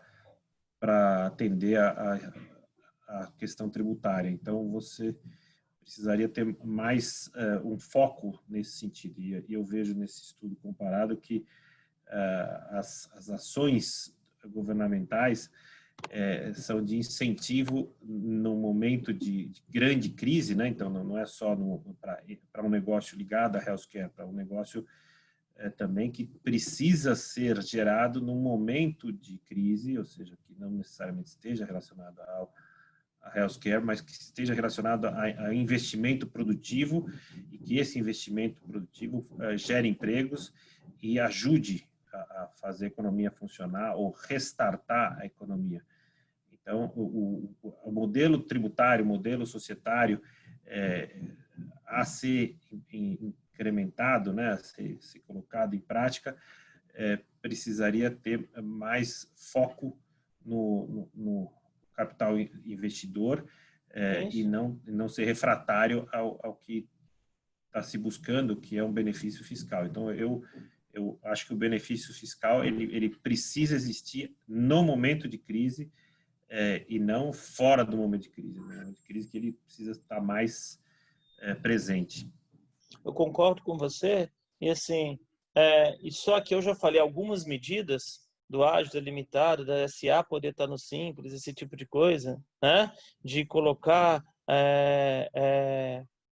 atender a questão tributária. Então, você precisaria ter mais um foco nesse sentido. E eu vejo nesse estudo comparado que as ações governamentais são de incentivo no momento de grande crise, né? Então, não é só para um negócio ligado à healthcare, para um negócio também que precisa ser gerado num momento de crise, ou seja, que não necessariamente esteja relacionado a healthcare, mas que esteja relacionado a investimento produtivo e que esse investimento produtivo gere empregos e ajude a fazer a economia funcionar ou restartar a economia. Então, o modelo tributário, o modelo societário a ser incrementado, né, a ser colocado em prática, capital investidor e não ser refratário ao que está se buscando, que é um benefício fiscal. Então, eu acho que o benefício fiscal ele precisa existir no momento de crise e não fora do momento de crise. No momento de crise que ele precisa estar mais presente. Eu concordo com você. E assim, e só que eu já falei algumas medidas do ágio, da limitado, da SA poder estar no simples, esse tipo de coisa, né? De colocar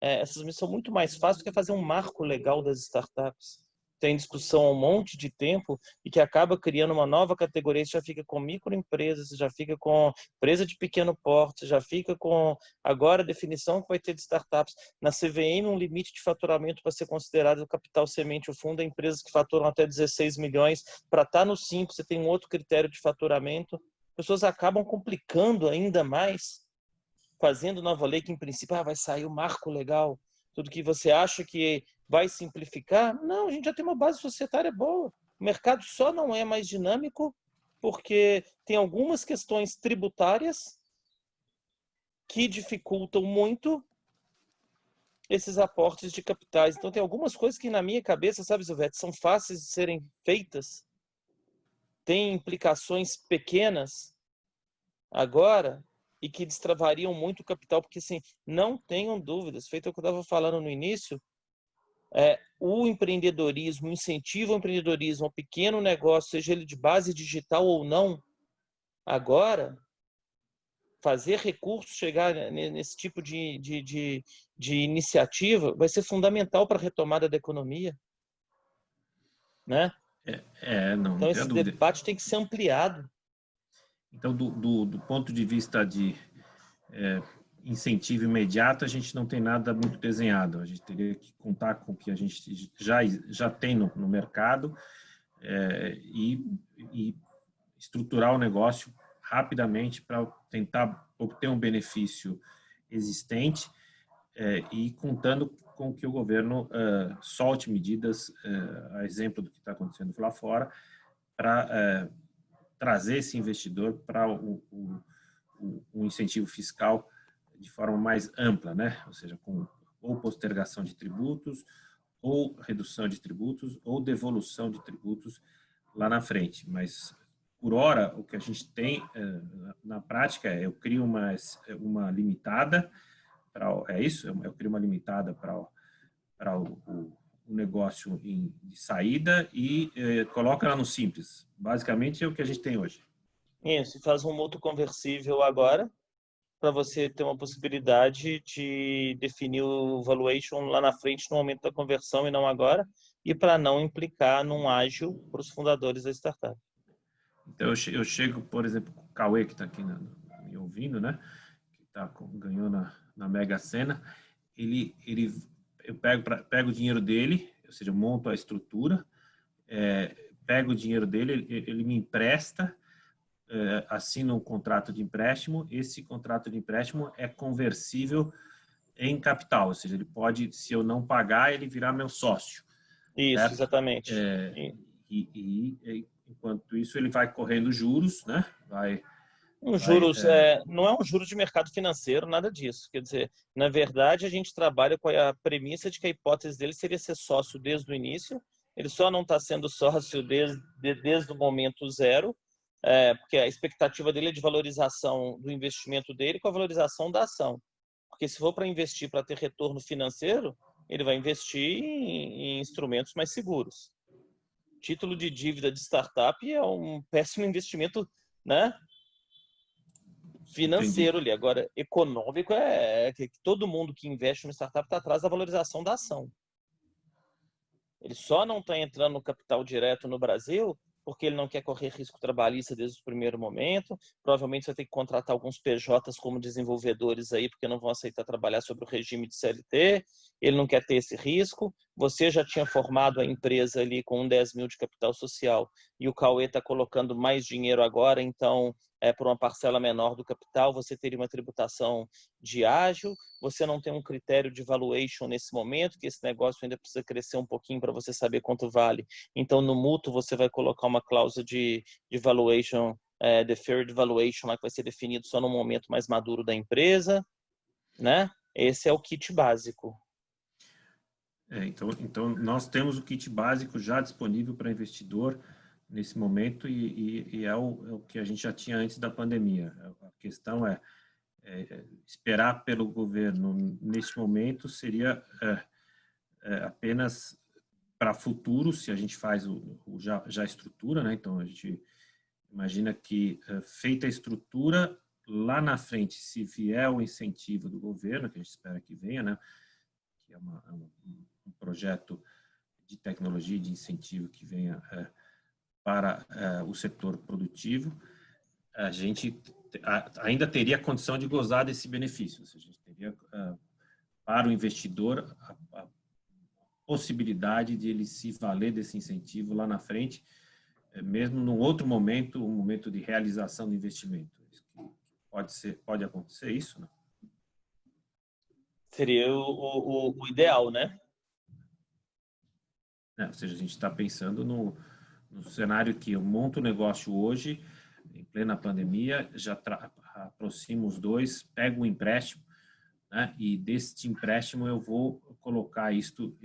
essas missões são muito mais fáceis do que fazer um marco legal das startups. Tem discussão há um monte de tempo e que acaba criando uma nova categoria. Você já fica com microempresas, você já fica com empresa de pequeno porte, você já fica com agora a definição que vai ter de startups. Na CVM, um limite de faturamento para ser considerado o capital semente, o fundo é empresas que faturam até 16 milhões. Para estar no simples, você tem um outro critério de faturamento. Pessoas acabam complicando ainda mais, fazendo nova lei que, em princípio, vai sair o marco legal. Tudo que você acha que vai simplificar, não, a gente já tem uma base societária boa. O mercado só não é mais dinâmico porque tem algumas questões tributárias que dificultam muito esses aportes de capitais. Então, tem algumas coisas que, na minha cabeça, sabe, Silvete, são fáceis de serem feitas, tem implicações pequenas agora e que destravariam muito o capital, porque, assim, não tenham dúvidas, feito o que eu estava falando no início, o empreendedorismo, o incentivo ao empreendedorismo, ao pequeno negócio, seja ele de base digital ou não, agora, fazer recursos chegar nesse tipo de iniciativa vai ser fundamental para a retomada da economia, né? Não Então, tenho esse dúvida. debate tem que ser ampliado. Então, do ponto de vista de incentivo imediato, a gente não tem nada muito desenhado. A gente teria que contar com o que a gente já tem no mercado e estruturar o negócio rapidamente para tentar obter um benefício existente e contando com que o governo solte medidas, a exemplo do que está acontecendo lá fora, para trazer esse investidor para o incentivo fiscal de forma mais ampla, né? Ou seja, com ou postergação de tributos, ou redução de tributos, ou devolução de tributos lá na frente. Mas, por hora, o que a gente tem na prática eu crio uma limitada, eu crio uma limitada para o negócio de saída e coloca ela no simples. Basicamente é o que a gente tem hoje. Isso, e faz um mútuo conversível agora, para você ter uma possibilidade de definir o valuation lá na frente, no momento da conversão e não agora, e para não implicar num ágio para os fundadores da startup. Então, eu chego, por exemplo, com o Cauê, que está aqui me ouvindo, né? Que ganhou na Mega Sena. Eu pego o dinheiro dele, ou seja, eu monto a estrutura, pego o dinheiro dele, ele me empresta, assina um contrato de empréstimo. Esse contrato de empréstimo é conversível em capital, ou seja, ele pode, se eu não pagar, ele virar meu sócio. Isso, certo? exatamente. Enquanto isso, ele vai correndo juros, né? Juros, não é um juro de mercado financeiro, nada disso. Quer dizer, na verdade, a gente trabalha com a premissa de que a hipótese dele seria ser sócio desde o início. Ele só não está sendo sócio desde o momento zero, porque a expectativa dele é de valorização do investimento dele com a valorização da ação. Porque se for para investir para ter retorno financeiro, ele vai investir em instrumentos mais seguros. Título de dívida de startup é um péssimo investimento, né? Financeiro ali. Agora, econômico é que todo mundo que investe no startup está atrás da valorização da ação. Ele só não está entrando no capital direto no Brasil porque ele não quer correr risco trabalhista desde o primeiro momento. Provavelmente você vai ter que contratar alguns PJs como desenvolvedores aí, porque não vão aceitar trabalhar sobre o regime de CLT. Ele não quer ter esse risco. Você já tinha formado a empresa ali com 10 mil de capital social e o Cauê está colocando mais dinheiro agora, então por uma parcela menor do capital, você teria uma tributação de ágio, você não tem um critério de valuation nesse momento, que esse negócio ainda precisa crescer um pouquinho para você saber quanto vale. Então, no mútuo, você vai colocar uma cláusula de valuation deferred valuation, lá que vai ser definido só no momento mais maduro da empresa, né? Esse é o kit básico. Então, nós temos o kit básico já disponível para investidor nesse momento e é o que a gente já tinha antes da pandemia. A questão é esperar pelo governo neste momento seria apenas para futuro, se a gente faz já a estrutura, né? Então, a gente imagina que, feita a estrutura, lá na frente, se vier o incentivo do governo, que a gente espera que venha, né? Que é um projeto de tecnologia e de incentivo que venha para o setor produtivo, a gente ainda teria a condição de gozar desse benefício. Ou seja, a gente teria, para o investidor, a possibilidade de ele se valer desse incentivo lá na frente, mesmo num outro momento, um momento de realização do investimento. Pode acontecer isso, né? Seria o ideal, né? Ou seja, a gente está pensando no cenário que eu monto o negócio hoje, em plena pandemia, já aproximo os dois, pego um empréstimo, né? E deste empréstimo eu vou colocar isto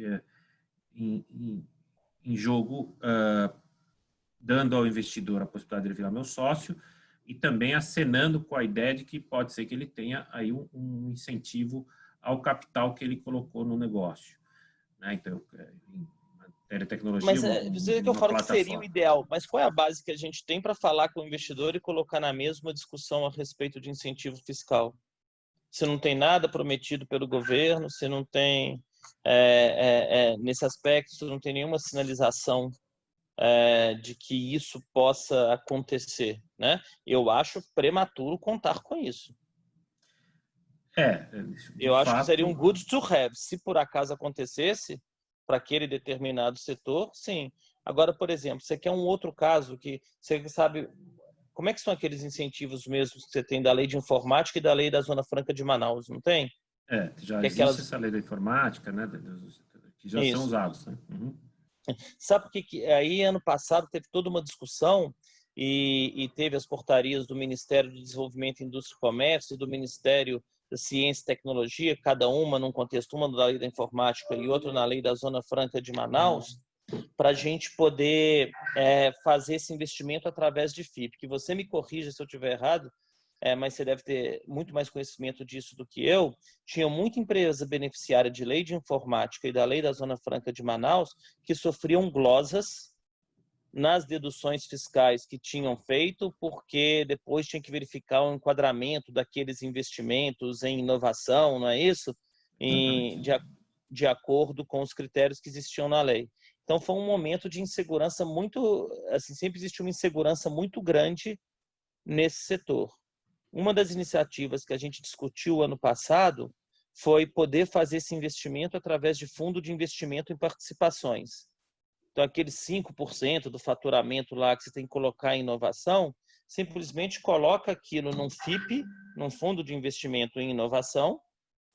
em jogo, dando ao investidor a possibilidade de ele virar meu sócio e também acenando com a ideia de que pode ser que ele tenha aí um incentivo ao capital que ele colocou no negócio, né? Então, em tecnologia, Mas que eu falo que seria o ideal, mas qual é a base que a gente tem para falar com o investidor e colocar na mesma discussão a respeito de incentivo fiscal? Se não tem nada prometido pelo governo, se não tem, nesse aspecto, se não tem nenhuma sinalização de que isso possa acontecer, né? Eu acho prematuro contar com isso. Eu acho que seria um good to have. Se por acaso acontecesse, para aquele determinado setor, sim. Agora, por exemplo, você quer um outro caso que você sabe como é que são aqueles incentivos mesmos que você tem da lei de informática e da lei da Zona Franca de Manaus, não tem? Já existe essa lei da informática, né? Que já são usados, né? Uhum. Sabe por que aí ano passado teve toda uma discussão e teve as portarias do Ministério do Desenvolvimento, Indústria e Comércio e do Ministério da Ciência e Tecnologia, cada uma num contexto, uma da lei da informática e outra na lei da Zona Franca de Manaus, para a gente poder fazer esse investimento através de FIP. Que você me corrija se eu estiver errado, mas você deve ter muito mais conhecimento disso do que eu. Tinha muita empresa beneficiária de lei de informática e da lei da Zona Franca de Manaus que sofriam glosas nas deduções fiscais que tinham feito, porque depois tinha que verificar o enquadramento daqueles investimentos em inovação, não é isso? De acordo com os critérios que existiam na lei. Então, foi um momento de insegurança muito... Assim, sempre existiu uma insegurança muito grande nesse setor. Uma das iniciativas que a gente discutiu ano passado foi poder fazer esse investimento através de fundo de investimento em participações. Então, aqueles 5% do faturamento lá que você tem que colocar em inovação, simplesmente coloca aquilo num FIP, num fundo de investimento em inovação,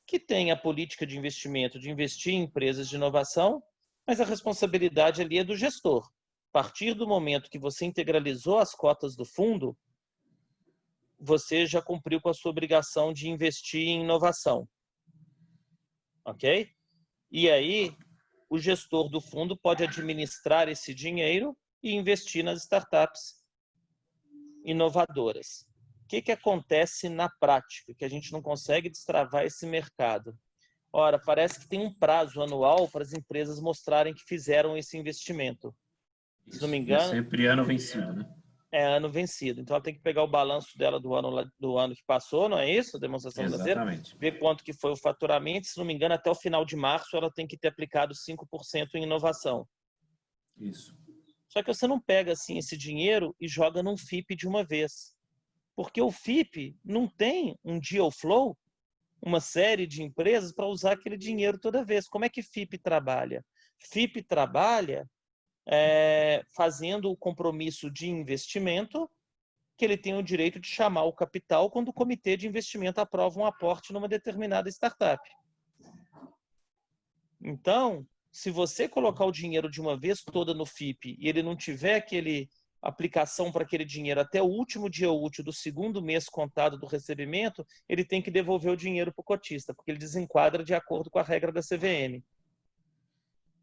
que tem a política de investimento de investir em empresas de inovação, mas a responsabilidade ali é do gestor. A partir do momento que você integralizou as cotas do fundo, você já cumpriu com a sua obrigação de investir em inovação. Ok? E aí, o gestor do fundo pode administrar esse dinheiro e investir nas startups inovadoras. O que acontece na prática? Que a gente não consegue destravar esse mercado. Ora, parece que tem um prazo anual para as empresas mostrarem que fizeram esse investimento. Se não me engano, é sempre ano vencido, né? É ano vencido. Então, ela tem que pegar o balanço dela do ano que passou, não é isso? A demonstração financeira. Ver quanto que foi o faturamento. Se não me engano, até o final de março, ela tem que ter aplicado 5% em inovação. Isso. Só que você não pega assim esse dinheiro e joga num FIP de uma vez. Porque o FIP não tem um deal flow, uma série de empresas para usar aquele dinheiro toda vez. Como é que FIP trabalha? FIP trabalha fazendo o compromisso de investimento, que ele tem o direito de chamar o capital quando o comitê de investimento aprova um aporte numa determinada startup. Então, se você colocar o dinheiro de uma vez toda no FIP e ele não tiver aplicação para aquele dinheiro até o último dia útil do segundo mês contado do recebimento, ele tem que devolver o dinheiro para o cotista, porque ele desenquadra de acordo com a regra da CVM.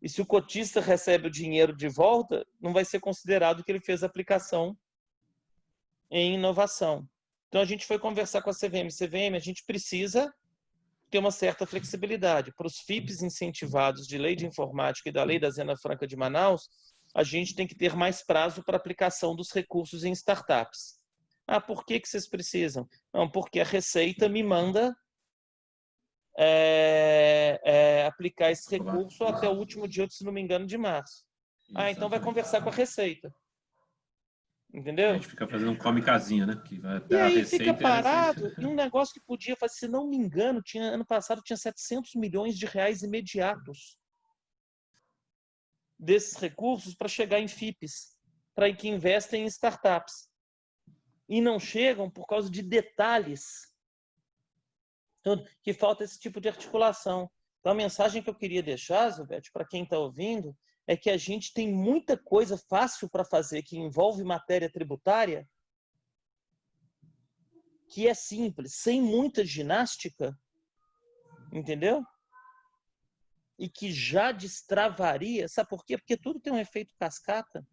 E se o cotista recebe o dinheiro de volta, não vai ser considerado que ele fez a aplicação em inovação. Então a gente foi conversar com a CVM. CVM, a gente precisa ter uma certa flexibilidade. Para os FIPs incentivados de lei de informática e da lei da Zona Franca de Manaus, a gente tem que ter mais prazo para aplicação dos recursos em startups. Ah, por que vocês precisam? Não, porque a Receita me manda aplicar esse recurso até o último dia, se não me engano, de março. Ah, então vai conversar com a Receita. Entendeu? A gente fica fazendo um come casinha, né? Que vai até E a aí receita, fica parado, e um negócio que podia fazer, se não me engano, ano passado tinha 700 milhões de reais imediatos desses recursos para chegar em FIPs, para que investem em startups. E não chegam por causa de detalhes. Então, que falta esse tipo de articulação. Então, a mensagem que eu queria deixar, Zubete, para quem está ouvindo, é que a gente tem muita coisa fácil para fazer que envolve matéria tributária, que é simples, sem muita ginástica, entendeu? E que já destravaria, sabe por quê? Porque tudo tem um efeito cascata.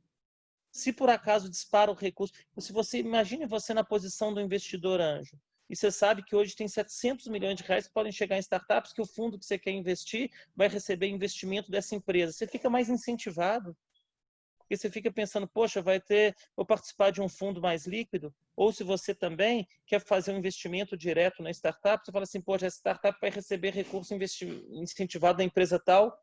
Se por acaso dispara o recurso, se você imagine você na posição do investidor anjo, e você sabe que hoje tem 700 milhões de reais que podem chegar em startups, que o fundo que você quer investir vai receber investimento dessa empresa. Você fica mais incentivado. Porque você fica pensando, poxa, vou participar de um fundo mais líquido, ou se você também quer fazer um investimento direto na startup, você fala assim, poxa, essa startup vai receber recurso incentivado da empresa tal,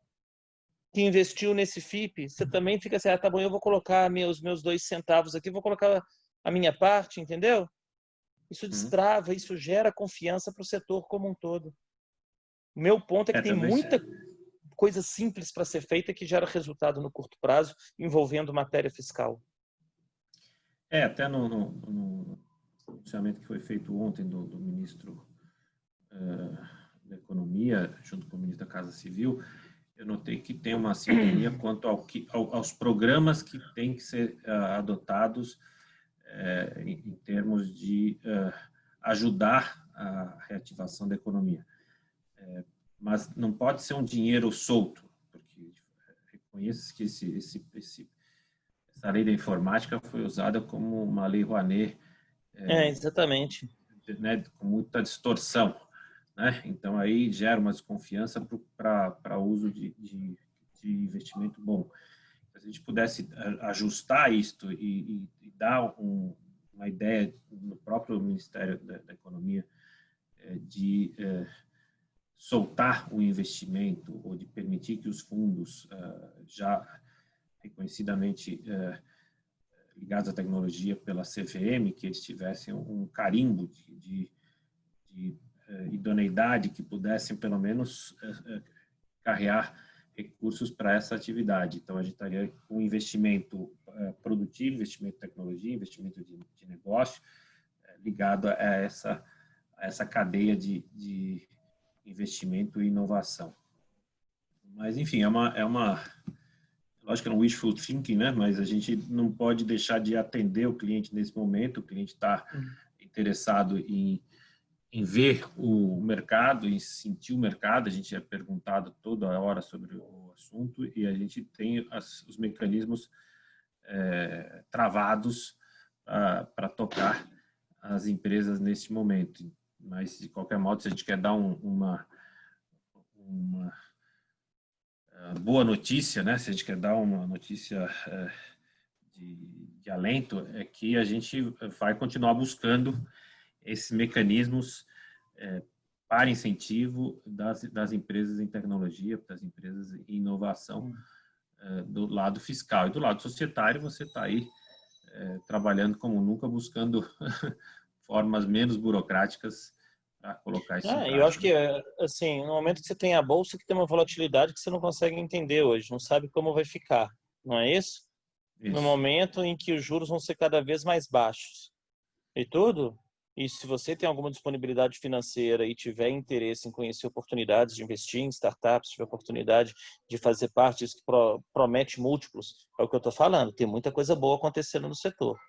que investiu nesse FIP, você também fica assim, tá bom, eu vou colocar meus 2 centavos aqui, vou colocar a minha parte, entendeu? Isso destrava, isso gera confiança para o setor como um todo. O meu ponto é que tem muita coisa simples para ser feita que gera resultado no curto prazo, envolvendo matéria fiscal. Até no pronunciamento que foi feito ontem do ministro da Economia, junto com o ministro da Casa Civil, eu notei que tem uma sintonia quanto aos programas que têm que ser adotados em termos de ajudar a reativação da economia. Mas não pode ser um dinheiro solto, porque reconheço que essa lei da informática foi usada como uma lei Rouanet, exatamente. Né, com muita distorção, né? Então aí gera uma desconfiança para uso de investimento bom. Se a gente pudesse ajustar isto e dar uma ideia no próprio Ministério da Economia de soltar o investimento ou de permitir que os fundos já reconhecidamente ligados à tecnologia pela CVM, que eles tivessem um carimbo de idoneidade, que pudessem pelo menos carregar recursos para essa atividade. Então, a gente estaria com investimento produtivo, investimento em tecnologia, investimento de negócio, ligado a essa cadeia de investimento e inovação. Mas, enfim, lógico que é um wishful thinking, né? Mas a gente não pode deixar de atender o cliente nesse momento. O cliente está interessado em ver o mercado, em sentir o mercado. A gente é perguntado toda hora sobre o assunto e a gente tem os mecanismos travados para tocar as empresas neste momento. Mas, de qualquer modo, se a gente quer dar uma boa notícia, né? Se a gente quer dar uma notícia de alento, é que a gente vai continuar buscando esses mecanismos para incentivo das empresas em tecnologia, das empresas em inovação, do lado fiscal. E do lado societário, você está aí trabalhando como nunca, buscando formas menos burocráticas para colocar isso em prática. Eu acho que, assim, no momento que você tem a bolsa, que tem uma volatilidade que você não consegue entender hoje, não sabe como vai ficar, não é isso? No momento em que os juros vão ser cada vez mais baixos e tudo, E se você tem alguma disponibilidade financeira e tiver interesse em conhecer oportunidades de investir em startups, tiver oportunidade de fazer parte disso que promete múltiplos, é o que eu estou falando. Tem muita coisa boa acontecendo no setor.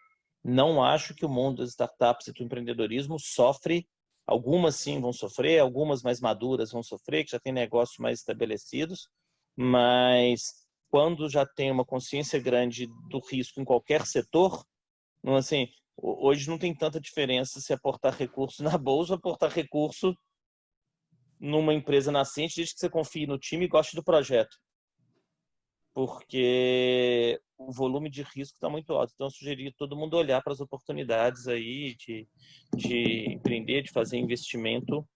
Não acho que o mundo das startups e do empreendedorismo sofre. Algumas sim vão sofrer, algumas mais maduras vão sofrer, que já têm negócios mais estabelecidos, mas quando já tem uma consciência grande do risco em qualquer setor, não, assim, hoje não tem tanta diferença se aportar recurso na bolsa ou aportar recurso numa empresa nascente, desde que você confie no time e goste do projeto. Porque o volume de risco está muito alto. Então, eu sugeri todo mundo olhar para as oportunidades aí de empreender, de fazer investimento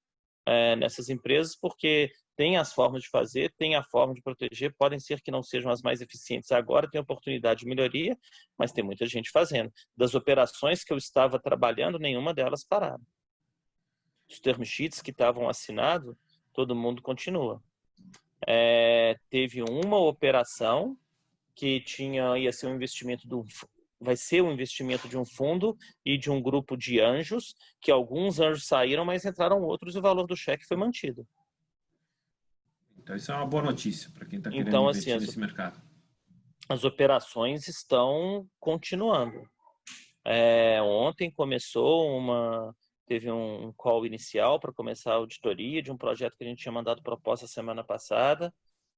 nessas empresas, porque tem as formas de fazer, tem a forma de proteger, podem ser que não sejam as mais eficientes agora, tem oportunidade de melhoria, mas tem muita gente fazendo. Das operações que eu estava trabalhando, nenhuma delas pararam. Os term sheets que estavam assinados, todo mundo continua. Teve uma operação que ia ser um investimento vai ser um investimento de um fundo e de um grupo de anjos, que alguns anjos saíram, mas entraram outros e o valor do cheque foi mantido. Então, isso é uma boa notícia para quem está querendo Então, investir assim, nesse mercado. as operações estão continuando. Ontem teve um call inicial para começar a auditoria de um projeto que a gente tinha mandado proposta semana passada.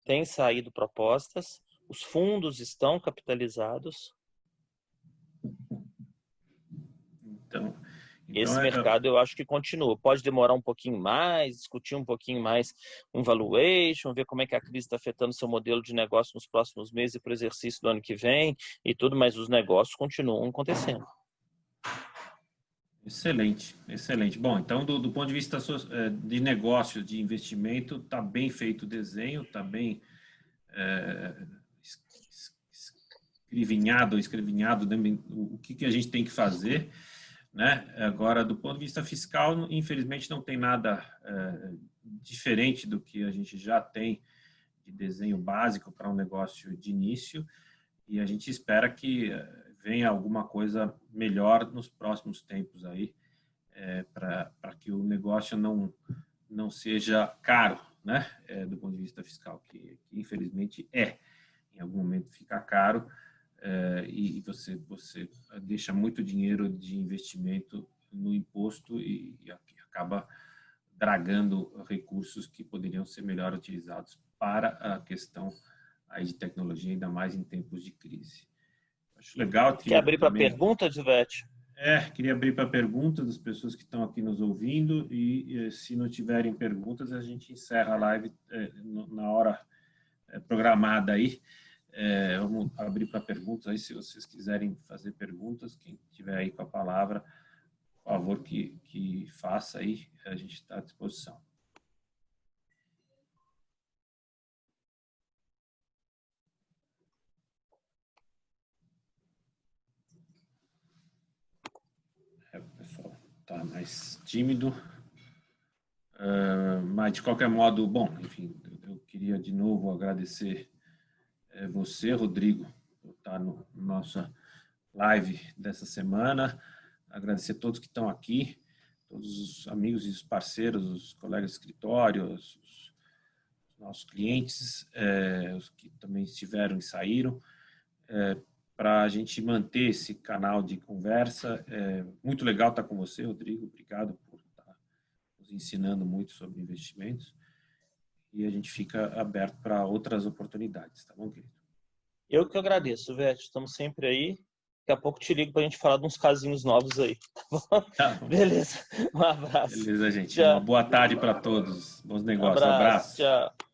Tem saído propostas, os fundos estão capitalizados. Então Esse mercado eu acho que continua. Pode demorar um pouquinho mais, discutir um pouquinho mais um valuation, ver como é que a crise está afetando seu modelo de negócio nos próximos meses e para o exercício do ano que vem e tudo, mas os negócios continuam acontecendo. Excelente, excelente. Bom, então, do ponto de vista de negócio, de investimento, está bem feito o desenho, está bem escrevinhado, né, o que a gente tem que fazer, né? Agora, do ponto de vista fiscal, infelizmente não tem nada diferente do que a gente já tem de desenho básico para um negócio de início, e a gente espera que venha alguma coisa melhor nos próximos tempos aí, para que o negócio não seja caro, né? Do ponto de vista fiscal, que infelizmente em algum momento fica caro, e você deixa muito dinheiro de investimento no imposto e acaba dragando recursos que poderiam ser melhor utilizados para a questão aí de tecnologia, ainda mais em tempos de crise. Acho legal. Quer abrir para perguntas, Ivete? Queria abrir para perguntas das pessoas que estão aqui nos ouvindo e se não tiverem perguntas, a gente encerra a live na hora programada aí. Vamos abrir para perguntas aí, se vocês quiserem fazer perguntas, quem estiver aí com a palavra, por favor, que faça aí, a gente está à disposição. O pessoal está mais tímido, mas de qualquer modo, bom, enfim, eu queria de novo agradecer você, Rodrigo, por estar na nossa live dessa semana, agradecer a todos que estão aqui, todos os amigos e os parceiros, os colegas de escritório, os nossos clientes, os que também estiveram e saíram, para a gente manter esse canal de conversa. Muito legal estar com você, Rodrigo, obrigado por estar nos ensinando muito sobre investimentos, e a gente fica aberto para outras oportunidades, tá bom, querido? Eu que agradeço, Vete. Estamos sempre aí. Daqui a pouco te ligo para a gente falar de uns casinhos novos aí. Tá bom. Beleza. Um abraço. Beleza, gente. Tchau. Uma boa tarde para todos. Bons negócios. Abraço. Abraço. Tchau.